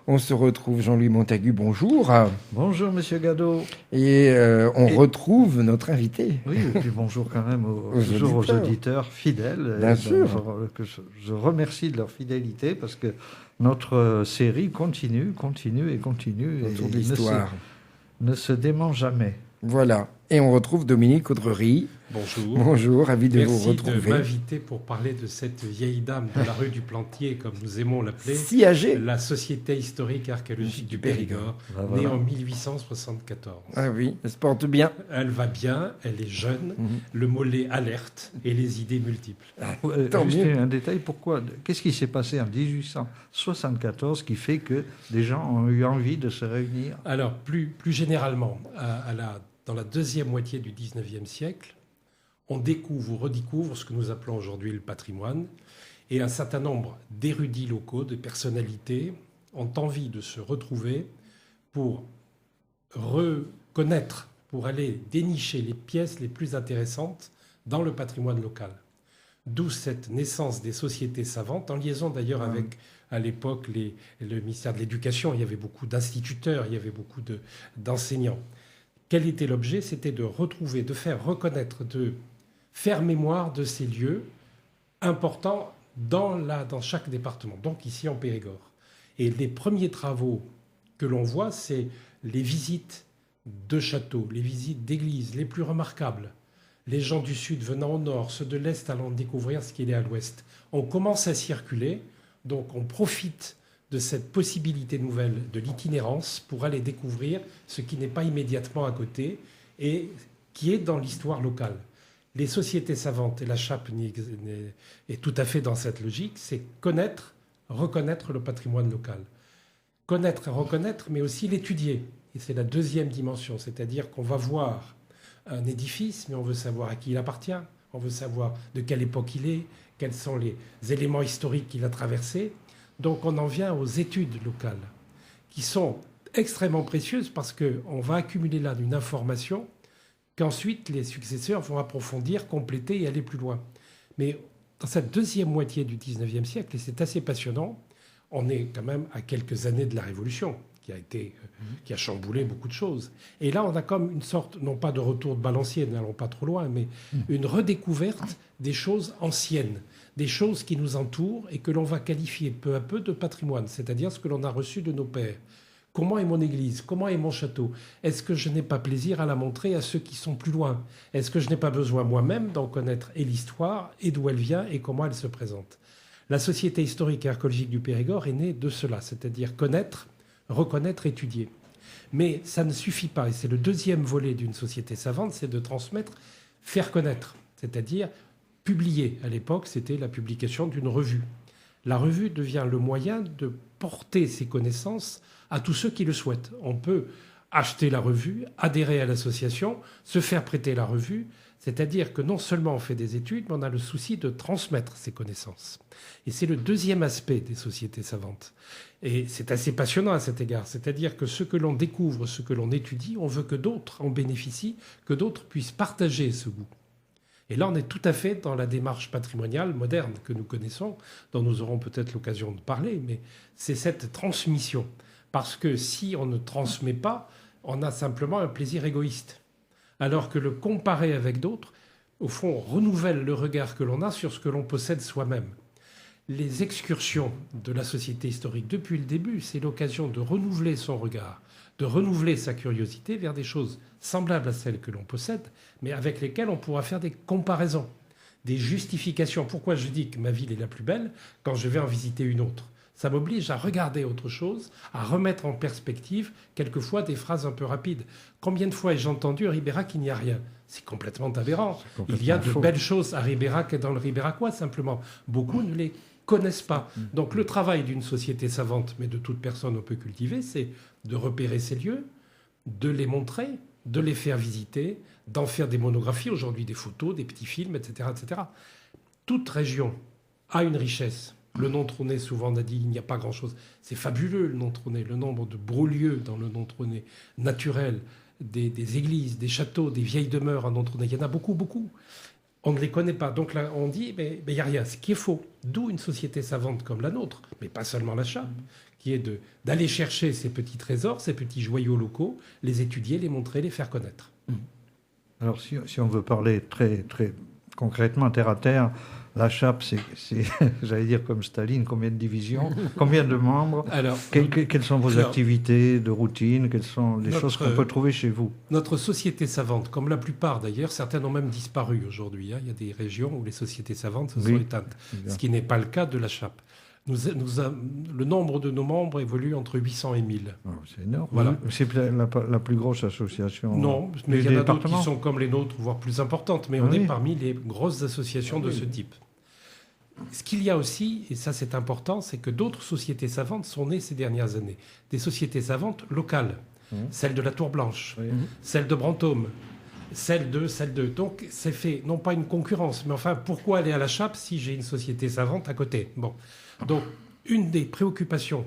On se retrouve, Jean-Louis Montagu, bonjour. Bonjour, Monsieur Gadot. Et on retrouve notre invité. Oui, et puis bonjour quand même aux auditeurs fidèles. Bien sûr. Que je remercie de leur fidélité parce que notre série continue. Autour de l'histoire. Ne se dément jamais. Voilà. Et on retrouve Dominique Audrerie. Bonjour. Bonjour, ravi de vous retrouver. Merci de m'inviter pour parler de cette vieille dame de la rue du Plantier, comme nous aimons l'appeler. Si âgée. La Société historique et archéologique du Périgord, née en 1874. Ah oui, elle se porte bien. Elle va bien, elle est jeune, le mollet alerte et les idées multiples. Juste un détail, qu'est-ce qui s'est passé en 1874 qui fait que des gens ont eu envie de se réunir? Alors, plus généralement, dans la deuxième moitié du 19e siècle, on découvre ou redécouvre ce que nous appelons aujourd'hui le patrimoine. Et un certain nombre d'érudits locaux, de personnalités, ont envie de se retrouver pour reconnaître, pour aller dénicher les pièces les plus intéressantes dans le patrimoine local. D'où cette naissance des sociétés savantes, en liaison d'ailleurs avec, à l'époque, le ministère de l'Éducation. Il y avait beaucoup d'instituteurs, il y avait beaucoup d'enseignants. Quel était l'objet? C'était de retrouver, de faire reconnaître, de faire mémoire de ces lieux importants dans chaque département, donc ici en Périgord. Et les premiers travaux que l'on voit, c'est les visites de châteaux, les visites d'églises les plus remarquables. Les gens du sud venant au nord, ceux de l'est allant découvrir ce qu'il est à l'ouest. On commence à circuler, donc on profite de cette possibilité nouvelle de l'itinérance pour aller découvrir ce qui n'est pas immédiatement à côté et qui est dans l'histoire locale. Les sociétés savantes, et la Chappe est tout à fait dans cette logique, c'est connaître, reconnaître le patrimoine local. Connaître et reconnaître, mais aussi l'étudier. Et c'est la deuxième dimension, c'est-à-dire qu'on va voir un édifice, mais on veut savoir à qui il appartient, on veut savoir de quelle époque il est, quels sont les éléments historiques qu'il a traversés. Donc on en vient aux études locales, qui sont extrêmement précieuses parce qu'on va accumuler là une information qu'ensuite les successeurs vont approfondir, compléter et aller plus loin. Mais dans cette deuxième moitié du 19e siècle, et c'est assez passionnant, on est quand même à quelques années de la Révolution, qui a chamboulé beaucoup de choses. Et là, on a comme une sorte, non pas de retour de balancier, n'allons pas trop loin, mais une redécouverte des choses anciennes, des choses qui nous entourent et que l'on va qualifier peu à peu de patrimoine, c'est-à-dire ce que l'on a reçu de nos pères. Comment est mon église? Comment est mon château? Est-ce que je n'ai pas plaisir à la montrer à ceux qui sont plus loin? Est-ce que je n'ai pas besoin moi-même d'en connaître et l'histoire et d'où elle vient et comment elle se présente? La Société historique et archéologique du Périgord est née de cela, c'est-à-dire connaître, reconnaître, étudier. Mais ça ne suffit pas, et c'est le deuxième volet d'une société savante, c'est de transmettre, faire connaître, c'est-à-dire publier. À l'époque, c'était la publication d'une revue. La revue devient le moyen de porter ses connaissances à tous ceux qui le souhaitent. On peut acheter la revue, adhérer à l'association, se faire prêter la revue, c'est-à-dire que non seulement on fait des études, mais on a le souci de transmettre ces connaissances. Et c'est le deuxième aspect des sociétés savantes. Et c'est assez passionnant à cet égard, c'est-à-dire que ce que l'on découvre, ce que l'on étudie, on veut que d'autres en bénéficient, que d'autres puissent partager ce goût. Et là, on est tout à fait dans la démarche patrimoniale moderne que nous connaissons, dont nous aurons peut-être l'occasion de parler, mais c'est cette transmission. Parce que si on ne transmet pas, on a simplement un plaisir égoïste. Alors que le comparer avec d'autres, au fond, renouvelle le regard que l'on a sur ce que l'on possède soi-même. Les excursions de la société historique depuis le début, c'est l'occasion de renouveler son regard, de renouveler sa curiosité vers des choses semblables à celles que l'on possède, mais avec lesquelles on pourra faire des comparaisons, des justifications. Pourquoi je dis que ma ville est la plus belle quand je vais en visiter une autre? Ça m'oblige à regarder autre chose, à remettre en perspective quelquefois des phrases un peu rapides. Combien de fois ai-je entendu à Ribérac qu'il n'y a rien? C'est complètement aberrant. Il y a de belles choses à Ribérac et dans le Ribéracois, simplement. Beaucoup ne les connaissent pas. Donc le travail d'une société savante, mais de toute personne on peut cultiver, c'est de repérer ces lieux, de les montrer, de les faire visiter, d'en faire des monographies, aujourd'hui des photos, des petits films, etc., etc. Toute région a une richesse. Le nom-trôné, souvent on a dit il n'y a pas grand-chose. C'est fabuleux le nom-trôné, le nombre de beaux lieux dans le nom-trôné naturel, des églises, des châteaux, des vieilles demeures en nom-trôné. Il y en a beaucoup, beaucoup. On ne les connaît pas. Donc là, on dit, mais il n'y a rien. Ce qui est faux. D'où une société savante comme la nôtre, mais pas seulement la Chappe, qui est d'aller chercher ces petits trésors, ces petits joyaux locaux, les étudier, les montrer, les faire connaître. Alors, si on veut parler très, très concrètement, terre à terre, la chape, c'est j'allais dire comme Staline, combien de divisions, combien de membres? Alors, quelles sont vos activités de routine? Quelles sont les choses qu'on peut trouver chez vous? Notre société savante, comme la plupart d'ailleurs, certaines ont même disparu aujourd'hui. Il y a des régions où les sociétés savantes se sont éteintes, ce qui n'est pas le cas de la chape. Le nombre de nos membres évolue entre 800 et 1000. Oh, c'est énorme. Voilà. C'est la plus grosse association. Non, mais il y en a d'autres qui sont comme les nôtres, voire plus importantes. Mais on est parmi les grosses associations de ce type. Ce qu'il y a aussi, et ça c'est important, c'est que d'autres sociétés savantes sont nées ces dernières années. Des sociétés savantes locales. Celle de la Tour Blanche, celle de Brantôme, celle de... Donc c'est fait, non pas une concurrence, mais enfin, pourquoi aller à la chape si j'ai une société savante à côté? Bon. Donc, une des préoccupations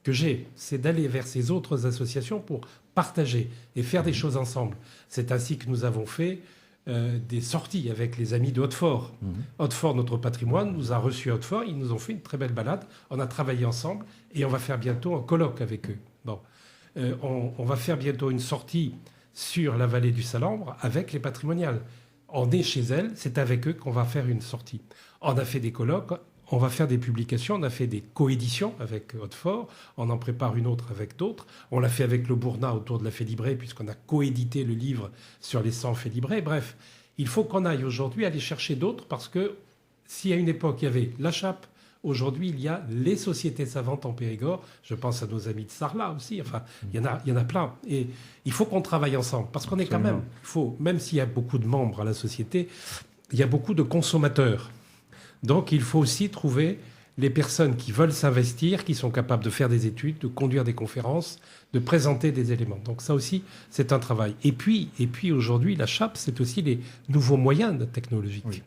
que j'ai, c'est d'aller vers ces autres associations pour partager et faire des choses ensemble. C'est ainsi que nous avons fait des sorties avec les amis de Hautefort. Hautefort, notre patrimoine, nous a reçus à Hautefort. Ils nous ont fait une très belle balade. On a travaillé ensemble et on va faire bientôt un colloque avec eux. Bon. On va faire bientôt une sortie sur la vallée du Salambre avec les patrimoniales. On est chez elles, c'est avec eux qu'on va faire une sortie. On a fait des colloques. On va faire des publications, on a fait des coéditions avec Hautefort, on en prépare une autre avec d'autres. On l'a fait avec le Bournat autour de la Félibrée, puisqu'on a coédité le livre sur les 100 Félibrés. Bref, il faut qu'on aille aujourd'hui aller chercher d'autres, parce que si à une époque il y avait la chape, aujourd'hui il y a les sociétés savantes en Périgord. Je pense à nos amis de Sarlat aussi, enfin, il y en a plein. Et il faut qu'on travaille ensemble, parce qu'on est quand même, même s'il y a beaucoup de membres à la société, il y a beaucoup de consommateurs. Donc, il faut aussi trouver les personnes qui veulent s'investir, qui sont capables de faire des études, de conduire des conférences, de présenter des éléments. Donc, ça aussi, c'est un travail. Et puis aujourd'hui, la chape, c'est aussi les nouveaux moyens technologiques. Oui.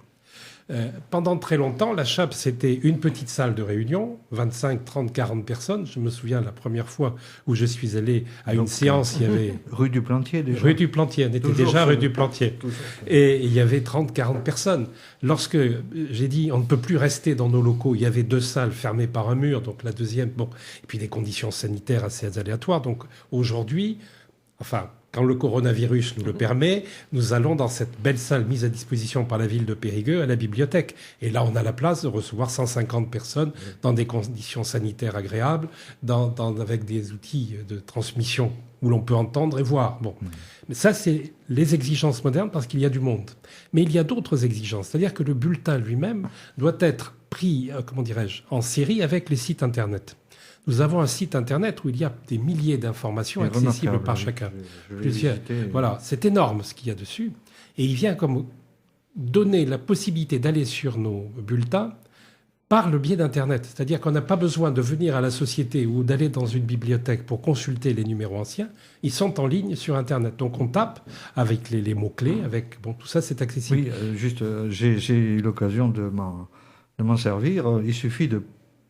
Pendant très longtemps, la chape, c'était une petite salle de réunion, 25, 30, 40 personnes. Je me souviens la première fois où je suis allé à une séance, il y avait... Rue du Plantier, déjà. Rue du Plantier, on était déjà rue du Plantier. Et il y avait 30, 40 personnes. Lorsque j'ai dit, on ne peut plus rester dans nos locaux, il y avait 2 salles fermées par un mur, donc la deuxième, bon, et puis des conditions sanitaires assez aléatoires. Donc aujourd'hui, enfin... Quand le coronavirus nous le permet, nous allons dans cette belle salle mise à disposition par la ville de Périgueux à la bibliothèque. Et là, on a la place de recevoir 150 personnes dans des conditions sanitaires agréables, avec des outils de transmission où l'on peut entendre et voir. Bon. Mais ça, c'est les exigences modernes parce qu'il y a du monde. Mais il y a d'autres exigences. C'est-à-dire que le bulletin lui-même doit être pris, en série avec les sites Internet. Nous avons un site Internet où il y a des milliers d'informations accessibles par chacun. Voilà, c'est énorme ce qu'il y a dessus. Et il vient comme donner la possibilité d'aller sur nos bulletins par le biais d'Internet. C'est-à-dire qu'on n'a pas besoin de venir à la société ou d'aller dans une bibliothèque pour consulter les numéros anciens. Ils sont en ligne sur Internet. Donc on tape avec les mots-clés, avec tout ça, c'est accessible. Oui, j'ai eu l'occasion de m'en servir. Il suffit de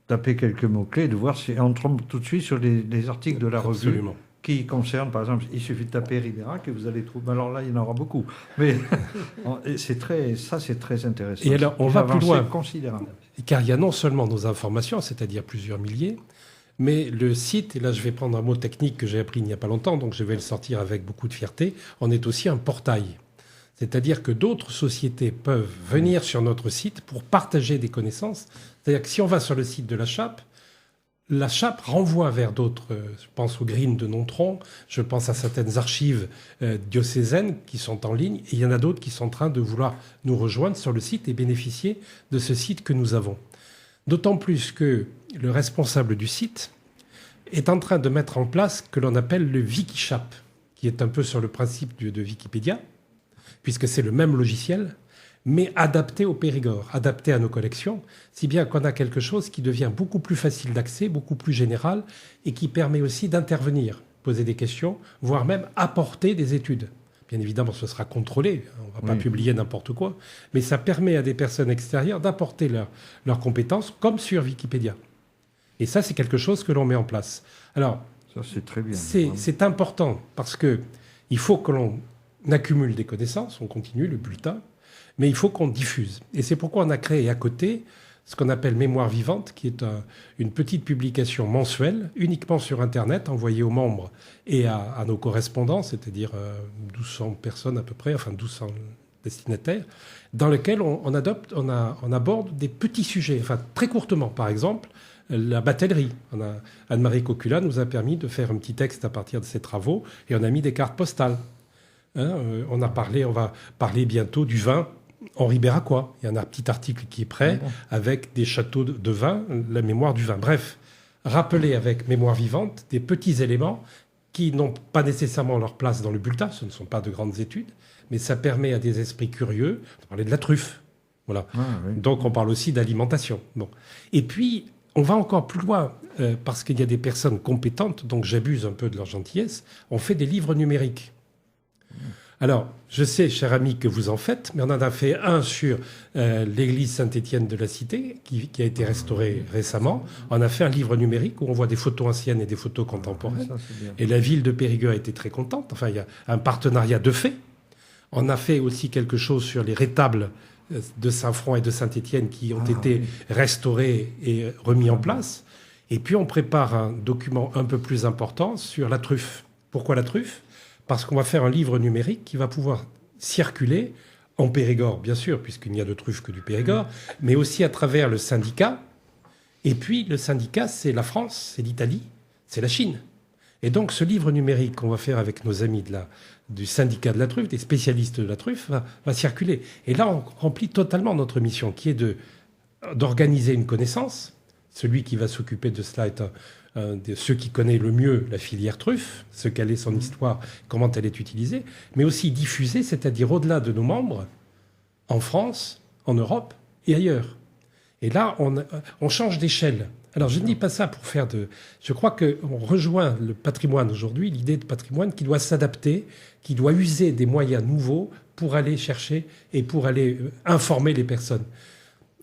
taper quelques mots-clés, de voir si on tombe tout de suite sur les articles de la revue qui concernent, par exemple, il suffit de taper Ribérac et vous allez trouver. Alors là, il y en aura beaucoup. Mais c'est très intéressant. Et alors, on va plus loin. Considérable. Car il y a non seulement nos informations, c'est-à-dire plusieurs milliers, mais le site, et là je vais prendre un mot technique que j'ai appris il n'y a pas longtemps, donc je vais le sortir avec beaucoup de fierté, on est aussi un portail. C'est-à-dire que d'autres sociétés peuvent venir sur notre site pour partager des connaissances. C'est-à-dire que si on va sur le site de la chape renvoie vers d'autres. Je pense au Green de Nontron, je pense à certaines archives diocésaines qui sont en ligne, et il y en a d'autres qui sont en train de vouloir nous rejoindre sur le site et bénéficier de ce site que nous avons. D'autant plus que le responsable du site est en train de mettre en place ce que l'on appelle le Wikichap, qui est un peu sur le principe de Wikipédia, puisque c'est le même logiciel, mais adapté au Périgord, adapté à nos collections, si bien qu'on a quelque chose qui devient beaucoup plus facile d'accès, beaucoup plus général, et qui permet aussi d'intervenir, poser des questions, voire même apporter des études. Bien évidemment, ce sera contrôlé, on ne va pas publier n'importe quoi, mais ça permet à des personnes extérieures d'apporter leurs compétences, comme sur Wikipédia. Et ça, c'est quelque chose que l'on met en place. Alors, ça, c'est très bien. C'est important, parce qu'il faut que l'on accumule des connaissances, on continue le bulletin, mais il faut qu'on diffuse. Et c'est pourquoi on a créé à côté ce qu'on appelle Mémoire vivante, qui est une petite publication mensuelle, uniquement sur Internet, envoyée aux membres et à nos correspondants, c'est-à-dire 1200 personnes à peu près, enfin 1200 destinataires, dans lequel on aborde des petits sujets, enfin très courtement. Par exemple, la batellerie. Anne-Marie Cocula nous a permis de faire un petit texte à partir de ses travaux et on a mis des cartes postales. On va parler bientôt du vin Henri Béracois. Il y a un petit article qui est prêt avec des châteaux de vin, la mémoire du vin. Bref, rappeler avec Mémoire vivante des petits éléments qui n'ont pas nécessairement leur place dans le bulletin. Ce ne sont pas de grandes études, mais ça permet à des esprits curieux de parler de la truffe. Voilà. Donc on parle aussi d'alimentation. Bon. Et puis, on va encore plus loin, parce qu'il y a des personnes compétentes, donc j'abuse un peu de leur gentillesse, on fait des livres numériques. Alors, je sais, cher ami, que vous en faites, mais on en a fait un sur l'église Saint-Étienne de la Cité, qui a été restaurée récemment. On a fait un livre numérique où on voit des photos anciennes et des photos contemporaines. Et la ville de Périgueux a été très contente. Enfin, il y a un partenariat de fait. On a fait aussi quelque chose sur les rétables de Saint-Front et de Saint-Étienne qui ont été restaurés et remis en place. Et puis, on prépare un document un peu plus important sur la truffe. Pourquoi la truffe ? Parce qu'on va faire un livre numérique qui va pouvoir circuler en Périgord, bien sûr, puisqu'il n'y a de truffe que du Périgord, mais aussi à travers le syndicat. Et puis, le syndicat, c'est la France, c'est l'Italie, c'est la Chine. Et donc, ce livre numérique qu'on va faire avec nos amis du syndicat de la truffe, des spécialistes de la truffe, va circuler. Et là, on remplit totalement notre mission, qui est d'organiser une connaissance. Celui qui va s'occuper de cela est un de ceux qui connaît le mieux la filière truffe, ce qu'elle est son histoire, comment elle est utilisée, mais aussi diffuser, c'est-à-dire au-delà de nos membres, en France, en Europe et ailleurs. Et là, on change d'échelle. Alors, je ne dis pas ça pour faire de... Je crois qu'on rejoint le patrimoine aujourd'hui, l'idée de patrimoine qui doit s'adapter, qui doit user des moyens nouveaux pour aller chercher et pour aller informer les personnes.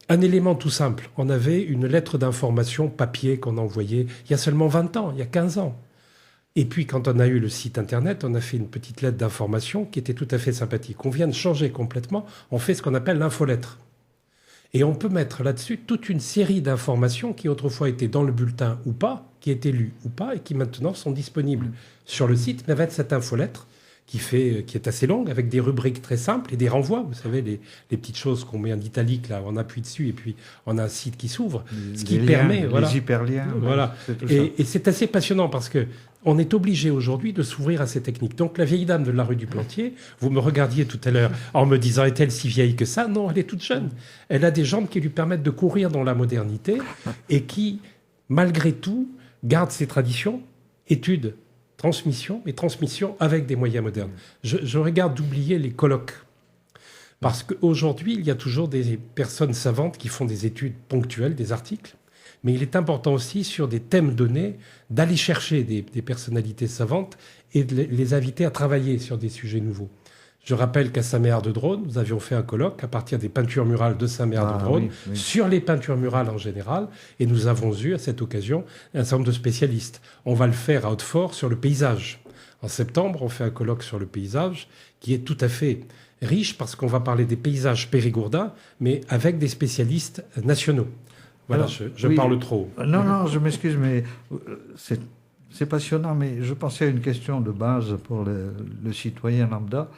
Un élément tout simple, on avait une lettre d'information papier qu'on envoyait il y a seulement 20 ans, il y a 15 ans. Et puis, quand on a eu le site Internet, on a fait une petite lettre d'information qui était tout à fait sympathique. On vient de changer complètement, on fait ce qu'on appelle l'infolettre. Et on peut mettre là-dessus toute une série d'informations qui autrefois étaient dans le bulletin ou pas, qui étaient lues ou pas, et qui maintenant sont disponibles sur le site, mais avec cette infolettre qui est assez longue, avec des rubriques très simples et des renvois. Vous savez, les petites choses qu'on met en italique, là, on appuie dessus, et puis on a un site qui s'ouvre, ce qui permet... Les hyperliens. Voilà. Et c'est assez passionnant, parce que on est obligé aujourd'hui de s'ouvrir à ces techniques. Donc la vieille dame de la rue du Plantier, vous me regardiez tout à l'heure en me disant, est-elle si vieille que ça ? Non, elle est toute jeune. Elle a des jambes qui lui permettent de courir dans la modernité et qui, malgré tout, garde ses traditions, études, transmission avec des moyens modernes. Je regarde d'oublier les colloques. Parce qu'aujourd'hui, il y a toujours des personnes savantes qui font des études ponctuelles, des articles. Mais il est important aussi, sur des thèmes donnés, d'aller chercher des personnalités savantes et de les inviter à travailler sur des sujets nouveaux. Je rappelle qu'à Saint-Méard-de-Drône, nous avions fait un colloque à partir des peintures murales de Saint-Méard-de-Drône sur les peintures murales en général, et nous avons eu à cette occasion un certain nombre de spécialistes. On va le faire à Hautefort sur le paysage. En septembre, on fait un colloque sur le paysage qui est tout à fait riche parce qu'on va parler des paysages périgourdins, mais avec des spécialistes nationaux. Voilà, alors, je parle trop. Non, je m'excuse, mais c'est passionnant, mais je pensais à une question de base pour le citoyen lambda.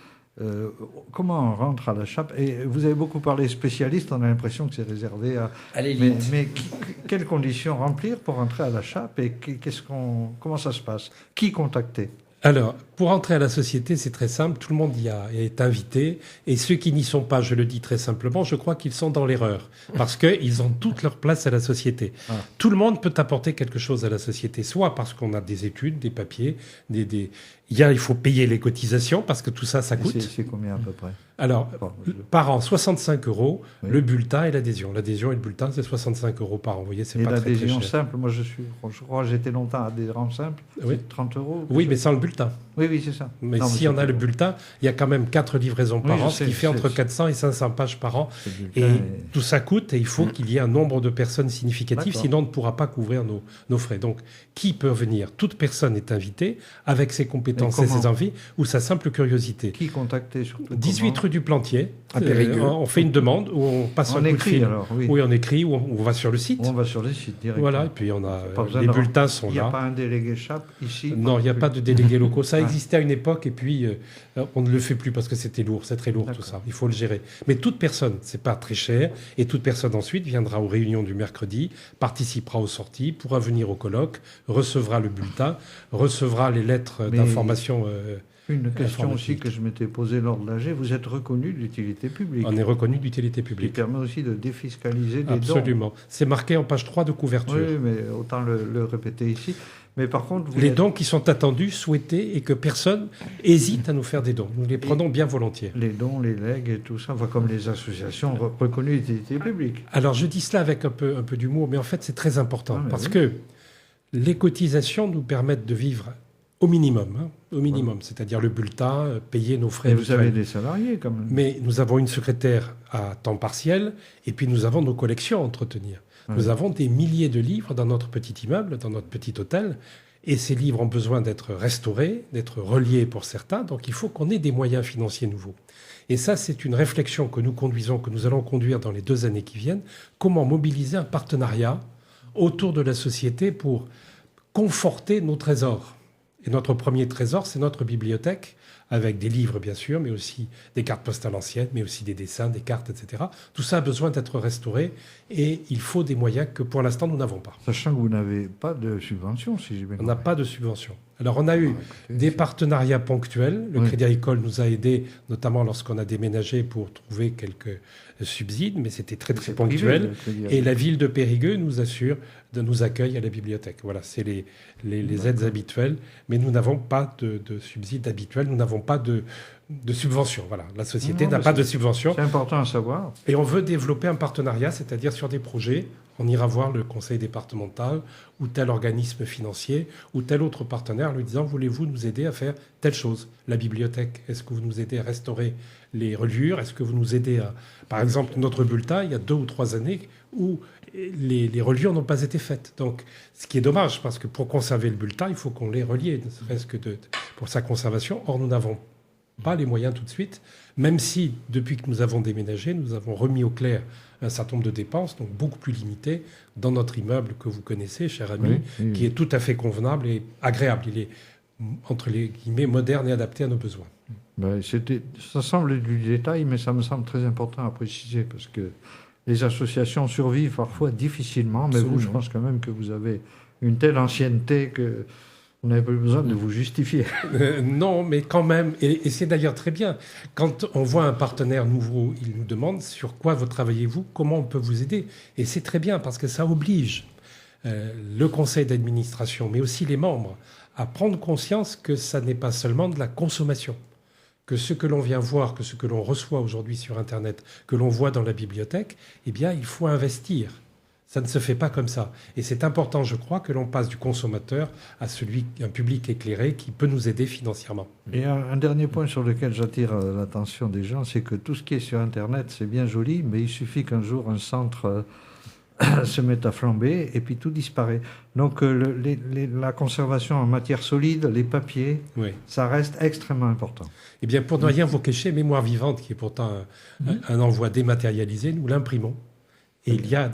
Comment on rentre à la chape? Et vous avez beaucoup parlé spécialiste, on a l'impression que c'est réservé à l'élite. Mais quelles conditions remplir pour rentrer à la chape et comment ça se passe? Qui contacter? Alors, pour entrer à la société, c'est très simple. Tout le monde y est invité. Et ceux qui n'y sont pas, je le dis très simplement, je crois qu'ils sont dans l'erreur. Parce qu'ils ont toute leur place à la société. Ah. Tout le monde peut apporter quelque chose à la société. Soit parce qu'on a des études, des papiers, il faut payer les cotisations parce que tout ça, ça coûte. C'est combien à peu près? Alors, par an, 65 €, le bulletin et l'adhésion. L'adhésion et le bulletin, c'est 65 € par an. Vous voyez, c'est pas très cher. Et l'adhésion simple, moi je crois que j'étais longtemps adhérent simple, c'est 30 €. Oui, mais sans le bulletin. Oui, c'est ça. Mais si on a le bulletin, il y a quand même 4 livraisons par an, ce qui fait entre 400 et 500 pages par an. Et tout ça coûte, et il faut qu'il y ait un nombre de personnes significatif, sinon on ne pourra pas couvrir nos frais. Donc, qui peut venir? Toute personne est invitée, avec ses compétences et ses envies, ou sa simple curiosité. Qui contacter surtout? 18 rue du Plantier. À Périgueux. On fait une demande, ou on passe un coup de fil. Alors, oui. Oui, on écrit, ou on va sur le site. On va sur le site directement. Voilà, et puis les bulletins sont là. Il n'y a pas un délégué CHAP ici? Non, il n'y a pas de délégués locaux. Ça existait à une époque, et puis on ne le fait plus parce que c'était lourd, c'est très lourd tout ça. Il faut le gérer. Mais toute personne, c'est pas très cher, et toute personne ensuite viendra aux réunions du mercredi, participera aux sorties, pourra venir au colloque, recevra le bulletin, recevra les lettres d'information. Une question aussi que je m'étais posée lors de l'AG, vous êtes reconnu d'utilité publique. On est reconnu d'utilité publique. Qui permet aussi de défiscaliser des dons. Absolument. C'est marqué en page 3 de couverture. Oui, mais autant le répéter ici. Mais par contre, les dons qui sont attendus, souhaités, et que personne hésite à nous faire des dons. Nous les prenons bien volontiers. Les dons, les legs et tout ça, comme les associations reconnues d'utilité publique. Alors je dis cela avec un peu d'humour, mais en fait c'est très important, parce que les cotisations nous permettent de vivre au minimum, c'est-à-dire le bulletin, payer nos frais. Et vous avez des salariés quand même. Mais nous avons une secrétaire à temps partiel, et puis nous avons nos collections à entretenir. Nous avons des milliers de livres dans notre petit immeuble, dans notre petit hôtel, et ces livres ont besoin d'être restaurés, d'être reliés pour certains, donc il faut qu'on ait des moyens financiers nouveaux. Et ça, c'est une réflexion que nous conduisons, que nous allons conduire dans les 2 années qui viennent, comment mobiliser un partenariat autour de la société pour conforter nos trésors. Et notre premier trésor, c'est notre bibliothèque, avec des livres bien sûr, mais aussi des cartes postales anciennes, mais aussi des dessins, des cartes, etc. Tout ça a besoin d'être restauré et il faut des moyens que pour l'instant nous n'avons pas. Sachant que vous n'avez pas de subvention, si j'ai bien compris. On n'a pas de subvention. Alors on a eu des partenariats ponctuels. Le Crédit Agricole nous a aidés, notamment lorsqu'on a déménagé pour trouver quelques subsides, mais c'était très très ponctuel. Et la ville de Périgueux nous assure de nous accueillir à la bibliothèque. Voilà, c'est les aides habituelles, mais nous n'avons pas de subsides habituels, nous n'avons pas de subvention. Voilà, la société n'a pas de subvention. C'est important à savoir. Et on veut développer un partenariat, c'est-à-dire sur des projets. On ira voir le conseil départemental ou tel organisme financier ou tel autre partenaire lui disant « Voulez-vous nous aider à faire telle chose ?» La bibliothèque, est-ce que vous nous aidez à restaurer les reliures? Est-ce que vous nous aidez à... Par exemple, notre bulletin, il y a 2 ou 3 années où les reliures n'ont pas été faites. Donc, ce qui est dommage, parce que pour conserver le bulletin, il faut qu'on les relie, ne serait-ce que pour sa conservation. Or, nous n'avons pas les moyens tout de suite, même si, depuis que nous avons déménagé, nous avons remis au clair un certain nombre de dépenses, donc beaucoup plus limitées, dans notre immeuble que vous connaissez, cher ami, qui est tout à fait convenable et agréable. Il est, entre les guillemets, moderne et adapté à nos besoins. Ça semble du détail, mais ça me semble très important à préciser, parce que les associations survivent parfois difficilement, mais vous, je pense quand même que vous avez une telle ancienneté que... Vous n'avez pas besoin de vous justifier. Non, mais quand même, et c'est d'ailleurs très bien. Quand on voit un partenaire nouveau, il nous demande sur quoi vous travaillez-vous, comment on peut vous aider. Et c'est très bien parce que ça oblige le conseil d'administration, mais aussi les membres, à prendre conscience que ça n'est pas seulement de la consommation. Que ce que l'on vient voir, que ce que l'on reçoit aujourd'hui sur Internet, que l'on voit dans la bibliothèque, eh bien, il faut investir. Ça ne se fait pas comme ça. Et c'est important, je crois, que l'on passe du consommateur à un public éclairé qui peut nous aider financièrement. Et un dernier point sur lequel j'attire l'attention des gens, c'est que tout ce qui est sur Internet, c'est bien joli, mais il suffit qu'un jour un centre se mette à flamber et puis tout disparaît. Donc la conservation en matière solide, les papiers, ça reste extrêmement important. Eh bien, pour ne rien vous cacher, Mémoire vivante, qui est pourtant un envoi dématérialisé, nous l'imprimons. Et il y a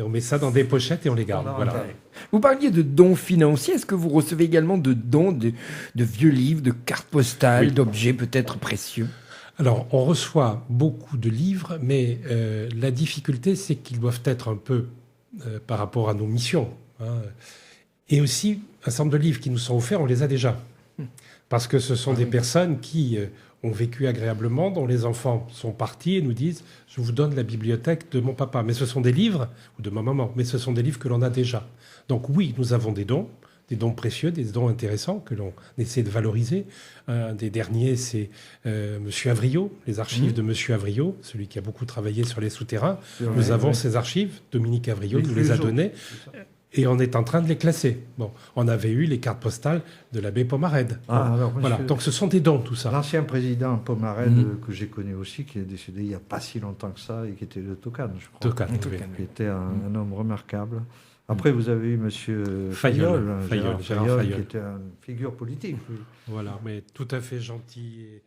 on met ça dans des pochettes et on les garde. Voilà. Vous parliez de dons financiers. Est-ce que vous recevez également de dons de vieux livres, de cartes postales, d'objets peut-être précieux? Alors, on reçoit beaucoup de livres, mais la difficulté, c'est qu'ils doivent être un peu par rapport à nos missions. Et aussi, un certain nombre de livres qui nous sont offerts, on les a déjà. Parce que ce sont des personnes qui... ont vécu agréablement, dont les enfants sont partis et nous disent « je vous donne la bibliothèque de mon papa ». Mais ce sont des livres, ou de ma maman, mais ce sont des livres que l'on a déjà. Donc oui, nous avons des dons précieux, des dons intéressants que l'on essaie de valoriser. Un des derniers, c'est Monsieur Avriot, les archives de Monsieur Avriot, celui qui a beaucoup travaillé sur les souterrains. Nous avons ces archives, Dominique Avriot nous les a données. Et on est en train de les classer. Bon, on avait eu les cartes postales de l'abbé Pomarède. Voilà. Donc ce sont des dons, tout ça. L'ancien président Pomarède, que j'ai connu aussi, qui est décédé il n'y a pas si longtemps que ça, et qui était de Tocane, je crois. Tocane, qui était un homme remarquable. Après, vous avez eu M. Fayolle, Gérard Fayolle, qui était une figure politique. Voilà, mais tout à fait gentil et